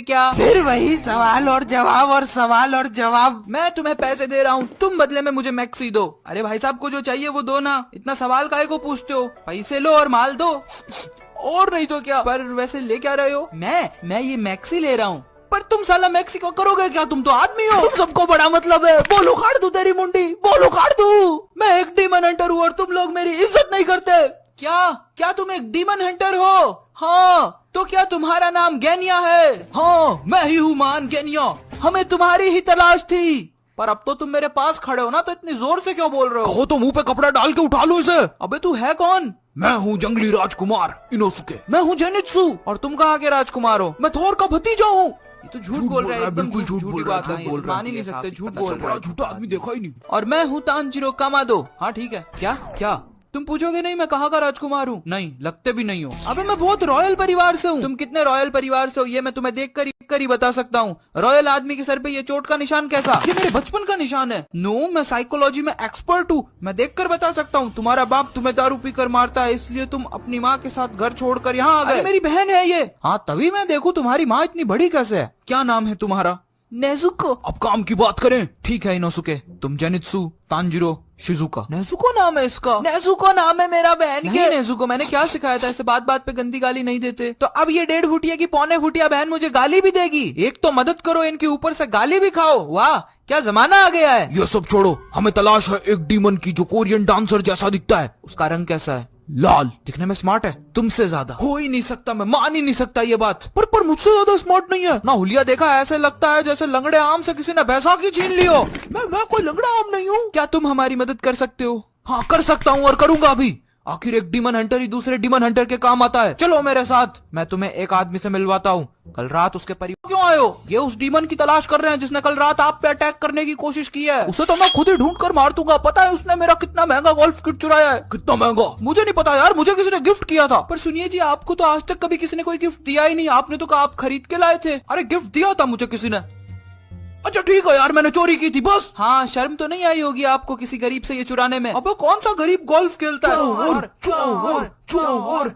क्या? फिर वही सवाल और जवाब और सवाल और जवाब। मैं तुम्हें पैसे दे रहा हूँ, तुम बदले में मुझे मैक्सी दो। अरे भाई साहब को जो चाहिए वो दो ना, इतना सवाल काहे को पूछते हो? पैसे लो और माल दो। और नहीं तो क्या। पर वैसे ले क्या रहे हो? मैं ये मैक्सी ले रहा हूँ। पर तुम साला मैक्सी को करोगे क्या? तुम तो आदमी हो। तुम सबको बड़ा मतलब है। बोलो काट दूं तेरी मुंडी, बोलो काट दूं। मैं एक डीमन हंटर हूँ और तुम लोग मेरी इज्जत नहीं करते। क्या तुम एक डीमन हंटर हो? हाँ, तो क्या तुम्हारा नाम गैनिया है? हाँ, मैं ही हूँ मान गैनिया। हमें तुम्हारी ही तलाश थी। पर अब तो तुम मेरे पास खड़े हो ना, तो इतनी जोर से क्यों बोल रहे हो? कहो तो मुंह पे कपड़ा डाल के उठा लो इसे। अबे तू है कौन? मैं हूँ जंगली राजकुमार इनोसुके। मैं हूँ जेनित्सु। और तुम कहाँ के राजकुमार हो? मैं थोर का भतीजा हूँ। ये तो झूठ बोल रहा है, एकदम बिल्कुल झूठ बोल रहा है, मान ही नहीं सकते, झूठ बोल रहा है। झूठा आदमी देखा ही नहीं। और मैं हूँ तानजिरो कामादो। हाँ ठीक है। क्या तुम पूछोगे नहीं मैं कहाँ का राजकुमार हूँ? नहीं, लगते भी नहीं हो। अबे मैं बहुत रॉयल परिवार से हूँ। तुम कितने रॉयल परिवार से हो ये मैं तुम्हें देख कर ही बता सकता हूँ। रॉयल आदमी के सर पे ये चोट का निशान कैसा? ये मेरे बचपन का निशान है। नो, मैं साइकोलॉजी में एक्सपर्ट हूँ, मैं देख कर बता सकता हूँ। तुम्हारा बाप तुम्हें दारू पी कर मारता है, इसलिए तुम अपनी माँ के साथ घर छोड़कर यहाँ आ गए। मेरी बहन है ये। हाँ, तभी मैं देखूँ तुम्हारी माँ इतनी बड़ी कैसे है। क्या नाम है तुम्हारा? नेजुको। अब काम की बात करें। ठीक है इनोसुके, तुम जेनित्सु, तानजिरो, शिजुका। नेजुको नाम है इसका? नेजुको नाम है मेरा बहन के। नेजुको, मैंने क्या सिखाया था? ऐसे बात बात पे गंदी गाली नहीं देते। तो अब ये 1.5 फुटिया की 1.25 फुटिया बहन मुझे गाली भी देगी? एक तो मदद करो, इनके ऊपर से गाली भी खाओ। वाह, क्या जमाना आ गया है। ये सब छोड़ो, हमें तलाश है एक डीमन की जो कोरियन डांसर जैसा दिखता है। उसका रंग कैसा है? लाल। दिखने में स्मार्ट है? तुमसे ज्यादा। हो ही नहीं सकता, मैं मान ही नहीं सकता ये बात। पर मुझसे ज्यादा स्मार्ट नहीं है ना। हुलिया देखा, ऐसे लगता है जैसे लंगड़े आम से किसी ने बैसाखी छीन लियो। मैं कोई लंगड़ा आम नहीं हूँ। क्या तुम हमारी मदद कर सकते हो? हाँ, कर सकता हूँ और करूंगा भी। आखिर एक डीमन हंटर ही दूसरे डीमन हंटर के काम आता है। चलो मेरे साथ, मैं तुम्हें एक आदमी से मिलवाता हूँ। कल रात उसके परिवार क्यों आए हो? ये उस डीमन की तलाश कर रहे हैं जिसने कल रात आप पे अटैक करने की कोशिश की है। उसे तो मैं खुद ही ढूंढ कर मार दूंगा। पता है उसने मेरा कितना महंगा गोल्फ किट चुराया है? कितना महंगा? मुझे नहीं पता यार, मुझे किसी ने गिफ्ट किया था। पर सुनिए जी, आपको तो आज तक कभी किसी ने कोई गिफ्ट दिया ही नहीं। आपने तो कहा आप खरीद के लाए थे। अरे गिफ्ट दिया था मुझे किसी ने। अच्छा ठीक है यार, मैंने चोरी की थी बस। हाँ, शर्म तो नहीं आई होगी आपको किसी गरीब से ये चुराने में? अबे कौन सा गरीब गोल्फ खेलता है? चोर।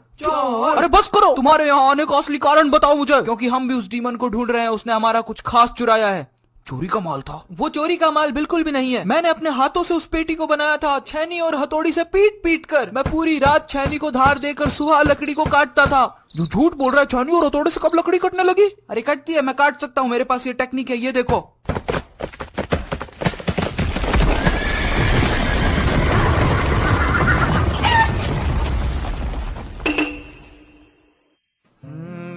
अरे बस करो, तुम्हारे यहाँ आने का असली कारण बताओ मुझे, क्योंकि हम भी उस डीमन को ढूंढ रहे हैं। उसने हमारा कुछ खास चुराया है। चोरी का माल था? वो चोरी का माल बिल्कुल भी नहीं है। मैंने अपने हाथों से उस पेटी को बनाया था, छैनी और हथौड़ी से पीट कर। मैं पूरी रात छैनी को धार देकर सुहा लकड़ी को काटता था। जो झूठ बोल रहा है, छैनी और हथौड़े से कब लकड़ी कटने लगी? अरे कटती है, मैं काट सकता हूँ, मेरे पास ये टेक्निक है, ये देखो।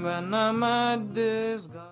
When I met this guy